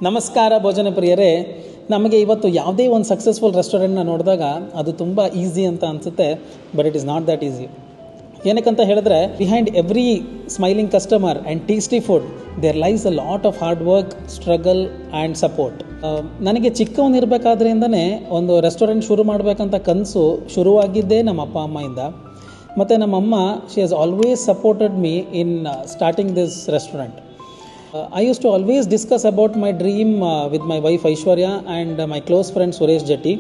ನಮಸ್ಕಾರ ಭೋಜನ ಪ್ರಿಯರೇ. ನಮಗೆ ಇವತ್ತು ಯಾವುದೇ ಒಂದು ಸಕ್ಸಸ್ಫುಲ್ ರೆಸ್ಟೋರೆಂಟ್ನ ನೋಡಿದಾಗ ಅದು ತುಂಬ ಈಸಿ ಅಂತ ಅನಿಸುತ್ತೆ, but it is not that easy. ಏನಕ್ಕಂತ ಹೇಳಿದ್ರೆ, behind every smiling customer and tasty food there lies a lot of hard work, struggle and support. ನನಗೆ ಚಿಕ್ಕವನಿರಬೇಕಾದ್ರಿಂದನೇ ಒಂದು ರೆಸ್ಟೋರೆಂಟ್ ಶುರು ಮಾಡಬೇಕಂತ ಕನಸು ಶುರುವಾಗಿದ್ದೇ ನಮ್ಮ ಅಪ್ಪ ಅಮ್ಮಯಿಂದ. ಮತ್ತು ನಮ್ಮಮ್ಮ she has always supported me in starting this restaurant. I used to always discuss about my dream with my wife Aishwarya and my close friend Suresh Jetty.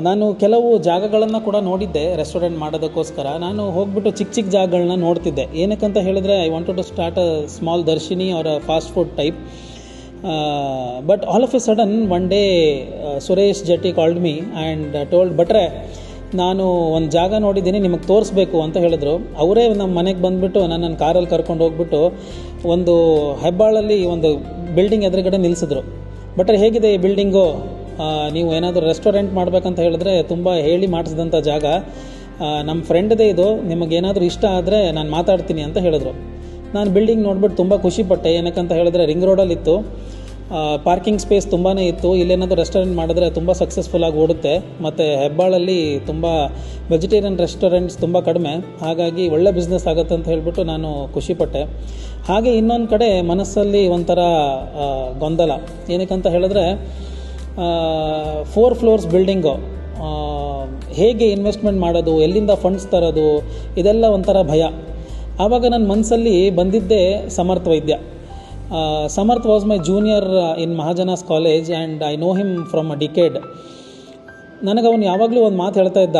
ನಾನು ಕೆಲವು ಜಾಗಗಳನ್ನು ಕೂಡ ನೋಡಿದ್ದೆ ರೆಸ್ಟೋರೆಂಟ್ ಮಾಡೋದಕ್ಕೋಸ್ಕರ. ನಾನು ಹೋಗ್ಬಿಟ್ಟು ಚಿಕ್ಕ ಜಾಗಗಳನ್ನ ನೋಡ್ತಿದ್ದೆ. ಏನಕ್ಕಂತ ಹೇಳಿದ್ರೆ, I wanted to start a small darshini or a fast food type. But all of a sudden one day Suresh Jetty called me and told, ಭಟ್ರೆ ನಾನು ಒಂದು ಜಾಗ ನೋಡಿದ್ದೀನಿ, ನಿಮಗೆ ತೋರಿಸ್ಬೇಕು ಅಂತ ಹೇಳಿದ್ರು. ಅವರೇ ನಮ್ಮ ಮನೆಗೆ ಬಂದುಬಿಟ್ಟು ನನ್ನ ಕಾರಲ್ಲಿ ಕರ್ಕೊಂಡು ಹೋಗ್ಬಿಟ್ಟು ಒಂದು ಹೆಬ್ಬಾಳಲ್ಲಿ ಒಂದು ಬಿಲ್ಡಿಂಗ್ ಎದುರುಗಡೆ ನಿಲ್ಲಿಸಿದ್ರು. ಭಟ್ರೆ ಹೇಗಿದೆ ಈ ಬಿಲ್ಡಿಂಗು, ನೀವು ಏನಾದರೂ ರೆಸ್ಟೋರೆಂಟ್ ಮಾಡಬೇಕಂತ ಹೇಳಿದ್ರೆ ತುಂಬ ಹೇಳಿ ಮಾಡಿಸಿದಂಥ ಜಾಗ, ನಮ್ಮ ಫ್ರೆಂಡ್ದೇ ಇದು, ನಿಮಗೇನಾದರೂ ಇಷ್ಟ ಆದರೆ ನಾನು ಮಾತಾಡ್ತೀನಿ ಅಂತ ಹೇಳಿದ್ರು. ನಾನು ಬಿಲ್ಡಿಂಗ್ ನೋಡ್ಬಿಟ್ಟು ತುಂಬ ಖುಷಿಪಟ್ಟೆ. ಏನಕ್ಕಂತ ಹೇಳಿದ್ರೆ ರಿಂಗ್ ರೋಡಲ್ಲಿತ್ತು, ಪಾರ್ಕಿಂಗ್ ಸ್ಪೇಸ್ ತುಂಬಾ ಇತ್ತು. ಇಲ್ಲೇನಾದರೂ ರೆಸ್ಟೋರೆಂಟ್ ಮಾಡಿದ್ರೆ ತುಂಬ ಸಕ್ಸಸ್ಫುಲ್ಲಾಗಿ ಓಡುತ್ತೆ. ಮತ್ತು ಹೆಬ್ಬಾಳಲ್ಲಿ ತುಂಬ ವೆಜಿಟೇರಿಯನ್ ರೆಸ್ಟೋರೆಂಟ್ಸ್ ತುಂಬ ಕಡಿಮೆ, ಹಾಗಾಗಿ ಒಳ್ಳೆ ಬಿಸ್ನೆಸ್ ಆಗುತ್ತೆ ಅಂತ ಹೇಳಿಬಿಟ್ಟು ನಾನು ಖುಷಿಪಟ್ಟೆ. ಹಾಗೆ ಇನ್ನೊಂದು ಕಡೆ ಮನಸ್ಸಲ್ಲಿ ಒಂಥರ ಗೊಂದಲ. ಏನಕ್ಕಂತ ಹೇಳಿದ್ರೆ 4 ಫ್ಲೋರ್ಸ್ ಬಿಲ್ಡಿಂಗು, ಹೇಗೆ ಇನ್ವೆಸ್ಟ್ಮೆಂಟ್ ಮಾಡೋದು, ಎಲ್ಲಿಂದ ಫಂಡ್ಸ್ ತರೋದು, ಇದೆಲ್ಲ ಒಂಥರ ಭಯ. ಆವಾಗ ನನ್ನ ಮನಸ್ಸಲ್ಲಿ ಬಂದಿದ್ದೇ ಸಮರ್ಥ ವೈದ್ಯ. Samarth was my junior in Mahajanas College and I know him from a decade. ನನಗೆ ಅವನು ಯಾವಾಗಲೂ ಒಂದು ಮಾತು ಹೇಳ್ತಾ ಇದ್ದ,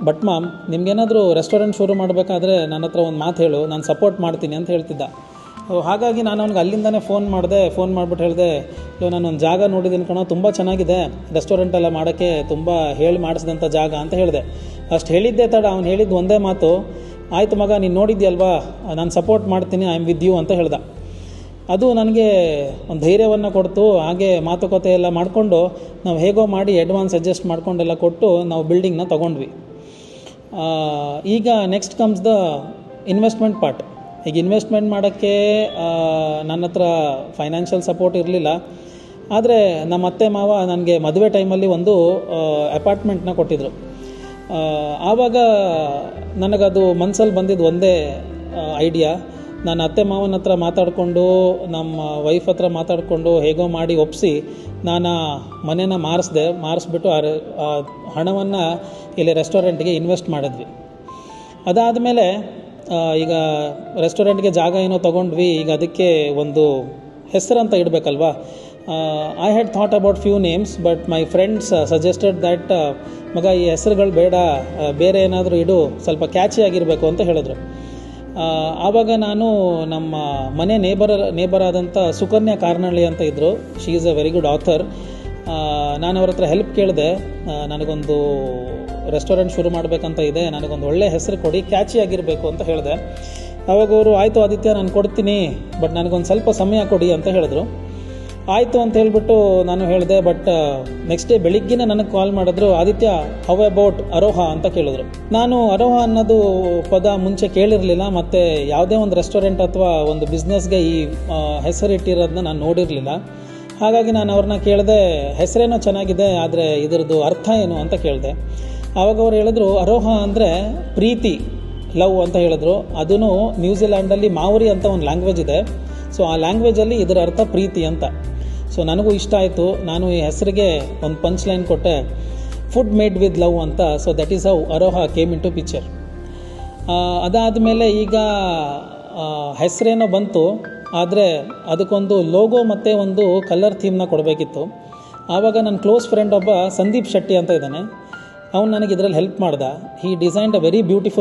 ಬಟ್ ಮಾಮ್, ನಿಮಗೇನಾದರೂ ರೆಸ್ಟೋರೆಂಟ್ ಶುರು ಮಾಡಬೇಕಾದ್ರೆ ನನ್ನ ಹತ್ರ ಒಂದು ಮಾತು ಹೇಳು, ನಾನು ಸಪೋರ್ಟ್ ಮಾಡ್ತೀನಿ ಅಂತ ಹೇಳ್ತಿದ್ದ. ಹಾಗಾಗಿ ನಾನು ಅವ್ನಿಗೆ ಅಲ್ಲಿಂದನೇ ಫೋನ್ ಮಾಡಿಬಿಟ್ಟು ಹೇಳಿದೆ, ನಾನೊಂದು ಜಾಗ ನೋಡಿದ್ದೀನಿ ಕಣೋ, ತುಂಬ ಚೆನ್ನಾಗಿದೆ, ರೆಸ್ಟೋರೆಂಟ್ ಎಲ್ಲ ಮಾಡೋಕ್ಕೆ ತುಂಬ ಹೇಳಿ ಮಾಡಿಸಿದಂಥ ಜಾಗ ಅಂತ ಹೇಳಿದೆ. ಅಷ್ಟು ಹೇಳಿದ್ದೆ ತಡ ಅವ್ನು ಹೇಳಿದ್ದು ಒಂದೇ ಮಾತು, ಆಯಿತು ಮಗ, ನೀನು ನೋಡಿದ್ಯಲ್ವಾ, ನಾನು ಸಪೋರ್ಟ್ ಮಾಡ್ತೀನಿ, ಐ ಆಮ್ ವಿತ್ ಯು ಅಂತ ಹೇಳ್ದ. ಅದು ನನಗೆ ಒಂದು ಧೈರ್ಯವನ್ನು ಕೊಡ್ತು. ಹಾಗೆ ಮಾತುಕತೆ ಎಲ್ಲ ಮಾಡಿಕೊಂಡು ನಾವು ಹೇಗೋ ಮಾಡಿ ಅಡ್ವಾನ್ಸ್ ಅಡ್ಜಸ್ಟ್ ಮಾಡ್ಕೊಂಡೆಲ್ಲ ಕೊಟ್ಟು ನಾವು ಬಿಲ್ಡಿಂಗ್ನ ತೊಗೊಂಡ್ವಿ. ಈಗ next comes the investment part. ಈಗ ಇನ್ವೆಸ್ಟ್ಮೆಂಟ್ ಮಾಡೋಕ್ಕೆ ನನ್ನ ಹತ್ರ ಫೈನಾನ್ಷಿಯಲ್ ಸಪೋರ್ಟ್ ಇರಲಿಲ್ಲ. ಆದರೆ ನಮ್ಮ ಅತ್ತೆ ಮಾವ ನನಗೆ ಮದುವೆ ಟೈಮಲ್ಲಿ ಒಂದು ಅಪಾರ್ಟ್ಮೆಂಟ್ನ ಕೊಟ್ಟಿದ್ದರು. ಆವಾಗ ನನಗದು ಮನಸ್ಸಲ್ಲಿ ಬಂದಿದ್ದು ಒಂದೇ ಐಡಿಯಾ. ನಾನು ಅತ್ತೆ ಮಾವನ ಹತ್ರ ಮಾತಾಡಿಕೊಂಡು, ನಮ್ಮ ವೈಫ್ ಹತ್ರ ಮಾತಾಡಿಕೊಂಡು ಹೇಗೋ ಮಾಡಿ ಒಪ್ಪಿಸಿ ನಾನು ಮನೇನ ಮಾರಿಸ್ಬಿಟ್ಟು ಆ ಹಣವನ್ನು ಇಲ್ಲಿ ರೆಸ್ಟೋರೆಂಟ್ಗೆ ಇನ್ವೆಸ್ಟ್ ಮಾಡಿದ್ವಿ. ಅದಾದಮೇಲೆ ಈಗ ರೆಸ್ಟೋರೆಂಟ್ಗೆ ಜಾಗ ಏನೋ ತೊಗೊಂಡ್ವಿ. ಈಗ ಅದಕ್ಕೆ ಒಂದು ಹೆಸರಂತ ಇಡಬೇಕಲ್ವಾ. I had thought about few names, but my friends suggested that, ಮಗ ಈ ಹೆಸರುಗಳು ಬೇಡ, ಬೇರೆ ಏನಾದರೂ ಇಡು, ಸ್ವಲ್ಪ ಕ್ಯಾಚಿ ಆಗಿರಬೇಕು ಅಂತ ಹೇಳಿದ್ರು. ಆವಾಗ ನಾನು ನಮ್ಮ ಮನೆ ನೇಬರ್ ಆದಂಥ ಸುಕನ್ಯಾ ಕಾರ್ನಳ್ಳಿ ಅಂತ ಇದ್ದರು. She is a very good author. ನಾನು ಅವ್ರ ಹತ್ರ ಹೆಲ್ಪ್ ಕೇಳಿದೆ, ನನಗೊಂದು ರೆಸ್ಟೋರೆಂಟ್ ಶುರು ಮಾಡಬೇಕಂತ ಇದೆ, ನನಗೊಂದು ಒಳ್ಳೆ ಹೆಸರು ಕೊಡಿ, ಕ್ಯಾಚಿ ಆಗಿರಬೇಕು ಅಂತ ಹೇಳಿದೆ. ಆವಾಗ ಅವರು, ಆಯಿತು ಆದಿತ್ಯ, ನಾನು ಕೊಡ್ತೀನಿ, ಬಟ್ ನನಗೊಂದು ಸ್ವಲ್ಪ ಸಮಯ ಕೊಡಿ ಅಂತ ಹೇಳಿದ್ರು. ಆಯಿತು ಅಂತ ಹೇಳಿಬಿಟ್ಟು ನಾನು ಹೇಳಿದೆ. ಬಟ್ ನೆಕ್ಸ್ಟ್ ಡೇ ಬೆಳಿಗ್ಗೆನೇ ನನಗೆ ಕಾಲ್ ಮಾಡಿದ್ರು, ಆದಿತ್ಯ, ಹೌ ಅಬೌಟ್ ಅರೋಹಾ ಅಂತ ಕೇಳಿದ್ರು. ನಾನು ಅರೋಹಾ ಅನ್ನೋದು ಪದ ಮುಂಚೆ ಕೇಳಿರಲಿಲ್ಲ, ಮತ್ತು ಯಾವುದೇ ಒಂದು ರೆಸ್ಟೋರೆಂಟ್ ಅಥವಾ ಒಂದು ಬಿಸ್ನೆಸ್ಗೆ ಈ ಹೆಸರಿಟ್ಟಿರೋದನ್ನ ನಾನು ನೋಡಿರಲಿಲ್ಲ. ಹಾಗಾಗಿ ನಾನು ಅವ್ರನ್ನ ಕೇಳಿದೆ, ಹೆಸರೇನೋ ಚೆನ್ನಾಗಿದೆ, ಆದರೆ ಇದರದ್ದು ಅರ್ಥ ಏನು ಅಂತ ಕೇಳಿದೆ. ಆವಾಗ ಅವ್ರು ಹೇಳಿದ್ರು, ಅರೋಹಾ ಅಂದರೆ ಪ್ರೀತಿ, ಲವ್ ಅಂತ ಹೇಳಿದ್ರು. ಅದೂ ನ್ಯೂಜಿಲ್ಯಾಂಡಲ್ಲಿ ಮಾವರಿ ಅಂತ ಒಂದು ಲ್ಯಾಂಗ್ವೇಜ್ ಇದೆ. ಸೊ ಆ ಲ್ಯಾಂಗ್ವೇಜಲ್ಲಿ ಇದರ ಅರ್ಥ ಪ್ರೀತಿ ಅಂತ. ಸೊ ನನಗೂ ಇಷ್ಟ ಆಯಿತು. ನಾನು ಈ ಹೆಸರಿಗೆ ಒಂದು ಪಂಚ್ ಲೈನ್ ಕೊಟ್ಟೆ, ಫುಡ್ ಮೇಡ್ ವಿತ್ ಲವ್ ಅಂತ. So that is how Aroha came into picture. ಅದಾದಮೇಲೆ ಈಗ ಹೆಸರೇನೋ ಬಂತು, ಆದರೆ ಅದಕ್ಕೊಂದು ಲೋಗೋ ಮತ್ತು ಒಂದು ಕಲರ್ ಥೀಮ್ನ ಕೊಡಬೇಕಿತ್ತು. ಆವಾಗ ನನ್ನ ಕ್ಲೋಸ್ ಫ್ರೆಂಡ್ ಒಬ್ಬ ಸಂದೀಪ್ ಶೆಟ್ಟಿ ಅಂತ ಇದ್ದಾನೆ, ಅವನು ನನಗೆ ಇದರಲ್ಲಿ ಹೆಲ್ಪ್ ಮಾಡ್ದ. ಹಿ ಡಿಸೈನ್ಡ್ ಅ ವೆರಿ ಬ್ಯೂಟಿಫುಲ್